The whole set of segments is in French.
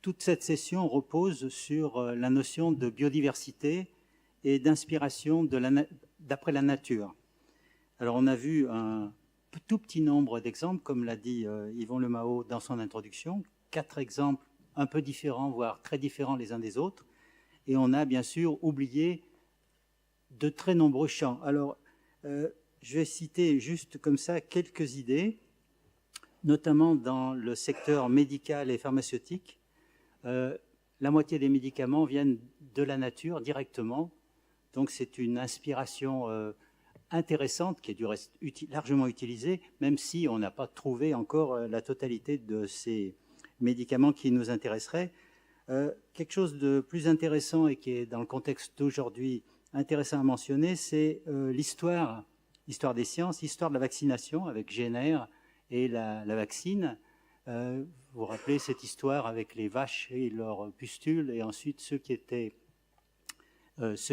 toute cette session repose sur la notion de biodiversité et d'inspiration d'après la nature. Alors on a vu un tout petit nombre d'exemples, comme l'a dit Yvon Lemao dans son introduction, 4 exemples un peu différents, voire très différents les uns des autres, et on a bien sûr oublié de très nombreux champs. Alors je vais citer juste comme ça quelques idées, notamment dans le secteur médical et pharmaceutique. La moitié des médicaments viennent de la nature directement, donc c'est une inspiration intéressante qui est du reste largement utilisée, même si on n'a pas trouvé encore la totalité de ces médicaments qui nous intéresseraient. Quelque chose de plus intéressant et qui est dans le contexte d'aujourd'hui intéressant à mentionner, c'est l'histoire des sciences, l'histoire de la vaccination avec Jenner et la vaccine. Vous vous rappelez cette histoire avec les vaches et leurs pustules, et ensuite ceux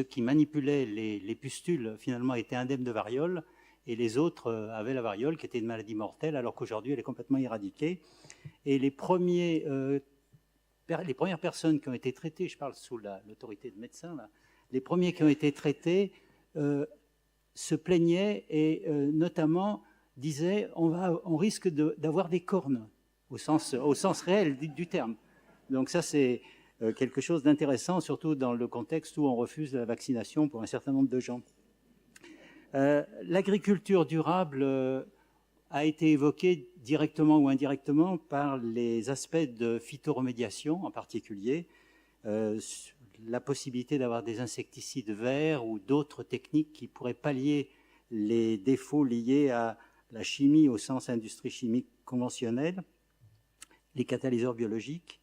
qui manipulaient les pustules finalement étaient indemnes de variole, et les autres avaient la variole qui était une maladie mortelle, alors qu'aujourd'hui elle est complètement éradiquée. Et les premières personnes qui ont été traitées, je parle sous l'autorité de médecins, là, les premiers qui ont été traités se plaignaient et notamment disaient on risque d'avoir des cornes au sens réel du terme. Donc ça c'est quelque chose d'intéressant, surtout dans le contexte où on refuse la vaccination pour un certain nombre de gens. L'agriculture durable a été évoquée directement ou indirectement par les aspects de phytoremédiation en particulier, la possibilité d'avoir des insecticides verts ou d'autres techniques qui pourraient pallier les défauts liés à la chimie au sens industrie chimique conventionnelle, les catalyseurs biologiques.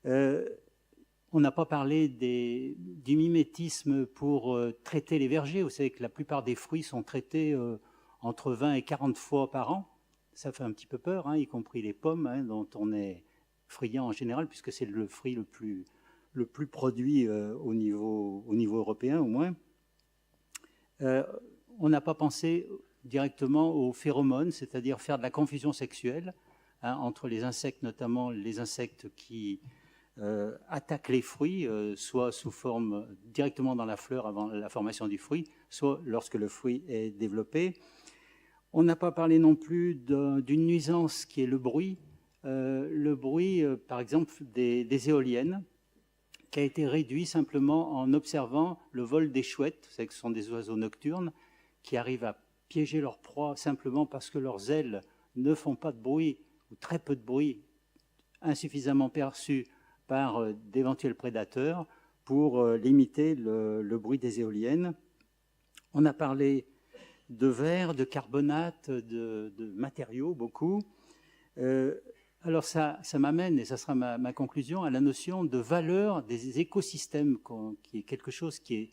On n'a pas parlé du mimétisme pour traiter les vergers. Vous savez que la plupart des fruits sont traités entre 20 et 40 fois par an. Ça fait un petit peu peur, hein, y compris les pommes, hein, dont on est friand en général, puisque c'est le fruit le plus produit au niveau européen au moins. On n'a pas pensé directement aux phéromones, c'est-à-dire faire de la confusion sexuelle entre les insectes, notamment les insectes qui attaquent les fruits, soit sous forme directement dans la fleur avant la formation du fruit, soit lorsque le fruit est développé. On n'a pas parlé non plus d'une nuisance qui est le bruit. Par exemple, des éoliennes, qui a été réduit simplement en observant le vol des chouettes. Vous savez que ce sont des oiseaux nocturnes qui arrivent à piéger leur proie simplement parce que leurs ailes ne font pas de bruit, ou très peu de bruit, insuffisamment perçu par d'éventuels prédateurs pour limiter le bruit des éoliennes. On a parlé de verre, de carbonate, de matériaux, beaucoup. Alors ça m'amène, et ça sera ma conclusion, à la notion de valeur des écosystèmes, qui est quelque chose qui est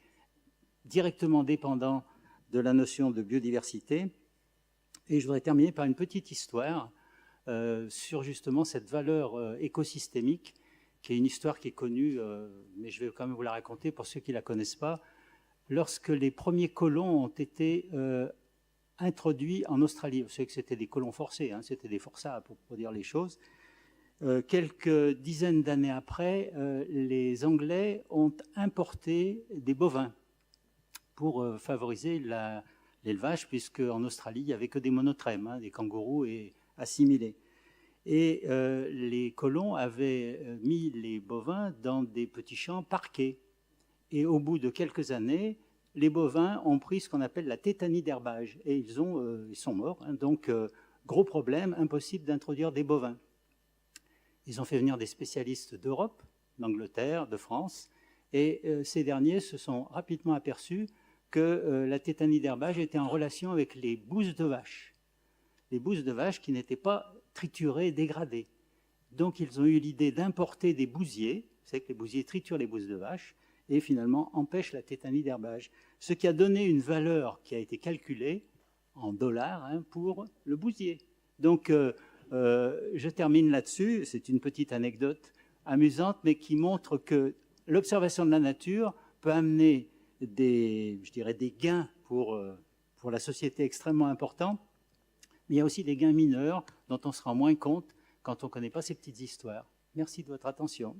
directement dépendant de la notion de biodiversité. Et je voudrais terminer par une petite histoire sur justement cette valeur écosystémique, qui est une histoire qui est connue, mais je vais quand même vous la raconter pour ceux qui ne la connaissent pas. Lorsque les premiers colons ont été introduits en Australie, vous savez que c'était des colons forcés, hein, c'était des forçats pour dire les choses. Quelques dizaines d'années après, les Anglais ont importé des bovins pour favoriser l'élevage, puisque en Australie, il n'y avait que des monotrèmes, hein, des kangourous et assimilés. Et les colons avaient mis les bovins dans des petits champs parqués. Et au bout de quelques années, les bovins ont pris ce qu'on appelle la tétanie d'herbage. Et ils sont morts. Hein, donc, gros problème, impossible d'introduire des bovins. Ils ont fait venir des spécialistes d'Europe, d'Angleterre, de France. Et ces derniers se sont rapidement aperçus que la tétanie d'herbage était en relation avec les bousses de vache. Les bousses de vache qui n'étaient pas triturées, dégradées. Donc, ils ont eu l'idée d'importer des bousiers. Vous savez que les bousiers triturent les bousses de vache et finalement empêchent la tétanie d'herbage. Ce qui a donné une valeur qui a été calculée en dollars, hein, pour le bousier. Donc, je termine là-dessus. C'est une petite anecdote amusante, mais qui montre que l'observation de la nature peut amener des gains pour la société extrêmement importants. Mais il y a aussi des gains mineurs dont on se rend moins compte quand on ne connaît pas ces petites histoires. Merci de votre attention.